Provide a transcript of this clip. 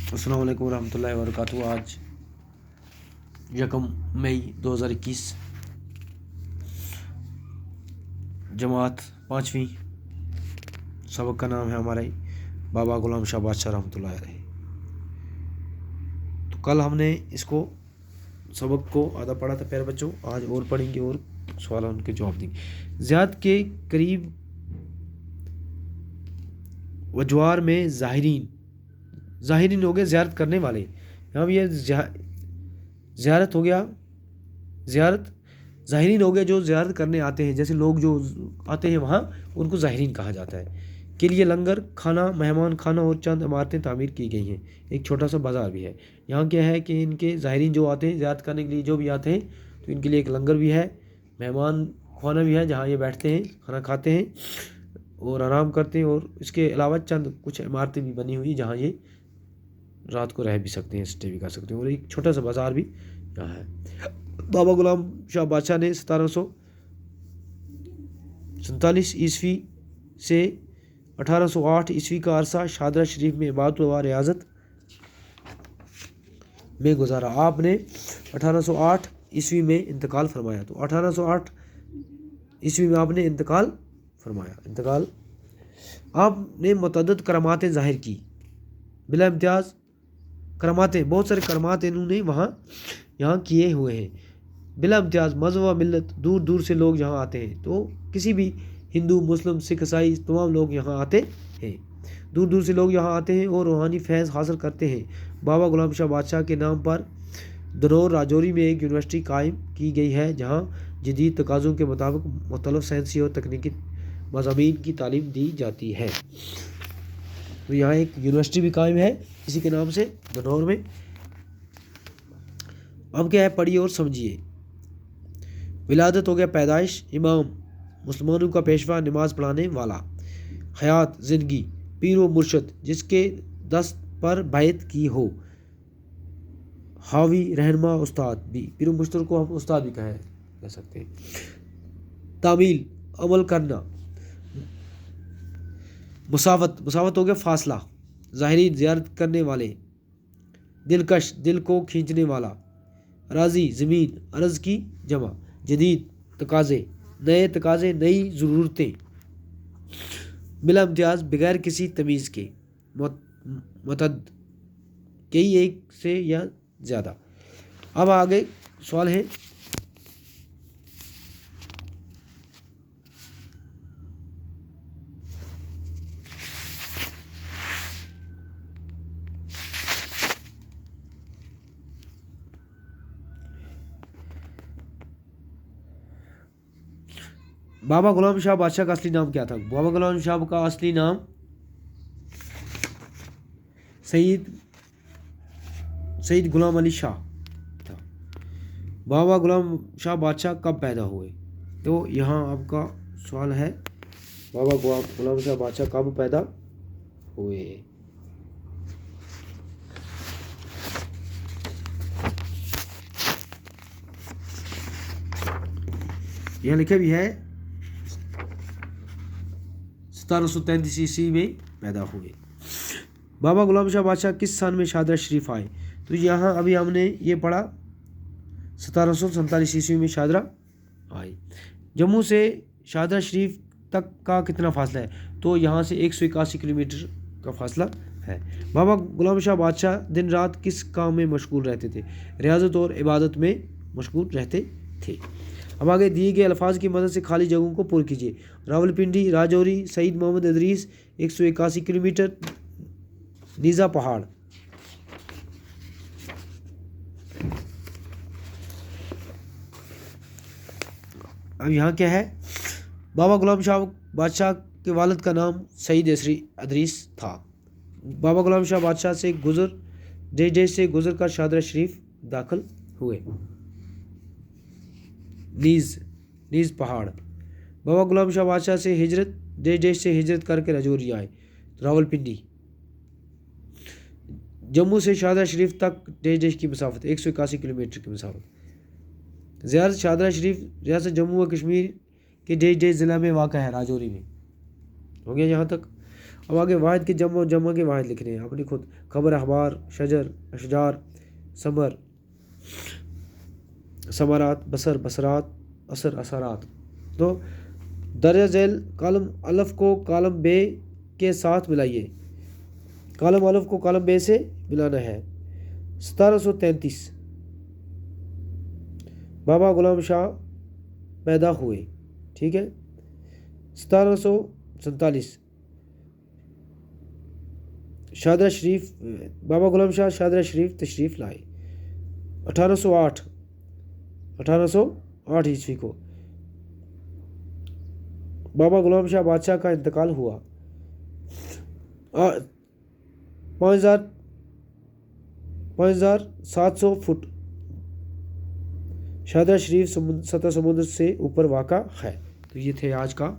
अस्सलाम वालेकुम रहमतुल्लाहि व बरकातहू। आज 1 मई 2021, जमात 5वीं। सबक का नाम है हमारे बाबा गुलाम शाह बादशाह रहमतुल्लाहि अलैह। तो कल हमने इसको सबक को आधा पढ़ा था प्यारे बच्चों। आज और पढ़ेंगे और सवाल उनके जवाब देंगे। ज़ियारत के करीब वजवार में ज़ाहिरीन हो गए ज़ियारत करने वाले। यहाँ भी ये ज़ियारत हो गया, ज़ियारत ज़ाहिरीन हो गए जो ज़ियारत करने आते हैं। जैसे लोग जो आते हैं वहाँ उनको ज़ाहिरीन कहा जाता है। के लिए लंगर खाना, मेहमान खाना और चंद इमारतें तामीर की गई हैं। एक छोटा सा बाज़ार भी है। यहाँ क्या है कि इनके ज़ाहिरीन जो आते हैं ज़ियारत करने के लिए, जो भी आते हैं, तो इनके लिए एक लंगर भी है, मेहमान खाना भी है जहाँ ये बैठते हैं, खाना खाते हैं और आराम करते हैं। और इसके अलावा चंद कुछ इमारतें भी बनी हुई जहाँ ये रात को रह भी सकते हैं, स्टे भी कर सकते हैं। और एक छोटा सा बाज़ार भी यहाँ है। बाबा गुलाम शाह बादशाह ने 1747 ईस्वी से 1808 ईस्वी का अरसा शादरा शरीफ में इबादत व रियाजत में गुजारा। आपने 1808 ईस्वी में इंतकाल फरमाया। तो 1808 ईस्वी में आपने इंतकाल फरमाया। आपने मुतअद्दिद करामातें ज़ाहिर की, बिला इम्तियाज़ करामातें, बहुत सारे करामात इन्होंने यहाँ किए हुए हैं। बिला इम्तियाज़ मज़हब व मिल्लत, दूर दूर से लोग यहाँ आते हैं। तो किसी भी हिंदू, मुस्लिम, सिख, ईसाई तमाम लोग यहाँ आते हैं। दूर दूर से लोग यहाँ आते हैं और रूहानी फैज़ हासिल करते हैं। बाबा गुलाम शाह बादशाह के नाम पर दनौर राजौरी में एक यूनिवर्सिटी कायम की गई है जहाँ जदीद तकाज़ों के मुताबिक मुख्तलिफ साइंसी और तकनीकी मज़ामीन की तालीम दी जाती है। तो यहाँ एक यूनिवर्सिटी भी कायम है इसी के नाम से, दनौर में। अब क्या है, पढ़िए और समझिए। विलादत हो गया पैदाइश, इमाम मुसलमानों का पेशवा, नमाज पढ़ाने वाला। हयात ज़िंदगी, पीर व मुर्शद जिसके दस्त पर बैत की हो। हावी रहनुमा, उस्ताद भी, पीर व मुर्शद को हम उस्ताद भी कह सकते हैं। तामील अमल करना। मुसावत हो गया फासला। ज़ाहिरीन ज़ियारत करने वाले। दिलकश दिल को खींचने वाला। राज़ी ज़मीन, अर्ज़ की जमा। जदीद तकाज़े, नए तकाज़े, नई ज़रूरतें। बिला इम्तियाज़ बगैर किसी तमीज़ के। मतद कई, एक से या ज़्यादा। अब आगे सवाल है, बाबा गुलाम शाह बादशाह का असली नाम क्या था? बाबा गुलाम शाह का असली नाम सईद गुलाम अली शाह था। बाबा गुलाम शाह बादशाह कब पैदा हुए? तो यहाँ आपका सवाल है, बाबा गुलाम शाह बादशाह कब पैदा हुए? यहाँ लिखे भी है 1733 ईस्वी में पैदा हुए। बाबा गुलाम शाह बादशाह किस सन में शादरा शरीफ आए? तो यहाँ अभी हमने ये पढ़ा 1747 ईस्वी में शादरा आए। जम्मू से शादरा शरीफ तक का कितना फासला है? तो यहाँ से 181 किलोमीटर का फासला है। बाबा गुलाम शाह बादशाह दिन रात किस काम में मशगूल रहते थे? रियाजत और इबादत में मशगूल रहते थे। अब आगे दिए गए अल्फाज की मदद से खाली जगहों को पुर कीजिए। रावलपिंडी, राजौरी, सईद मोहम्मद इदरीस, 181 किलोमीटर, नीज़ा पहाड़। अब यहाँ क्या है, बाबा गुलाम शाह बादशाह के वालिद का नाम सईद इदरीस था। बाबा गुलाम शाह बादशाह से देश से गुजर कर शादरा शरीफ दाखिल हुए। नीज़ पहाड़। बाबा गुलाम शाह बादशाह से देश से हिजरत करके राजौरी आए। रावलपिंडी। जम्मू से शादरा शरीफ तक देश की मसाफत 181 किलोमीटर की मसाफत। ज़ियारत शादरा शरीफ रियासत जम्मू व कश्मीर के देश ज़िला में वाक़ा है, राजौरी में। हो गया यहाँ तक। اب آگے واحد کے جمع کے واحد لکھنے ہیں اپنی خود. خبر، اخبار، شجر، اشجار، ثمر، ثمرات، بصر، بصرات، اثر، اثرات. تو درجہ ذیل کالم الف کو کالم بے کے ساتھ ملائیے. کالم الف کو کالم بے سے ملانا ہے. 1733 بابا غلام شاہ پیدا ہوئے. ٹھیک ہے. 1747 شادرہ شریف بابا غلام شاہ شادرہ شریف تشریف لائے. 1808 عیسوی کو بابا غلام شاہ بادشاہ کا انتقال ہوا. 5700 فٹ شادرہ شریف سطح سمندر سے اوپر واقع ہے. تو یہ تھے آج کا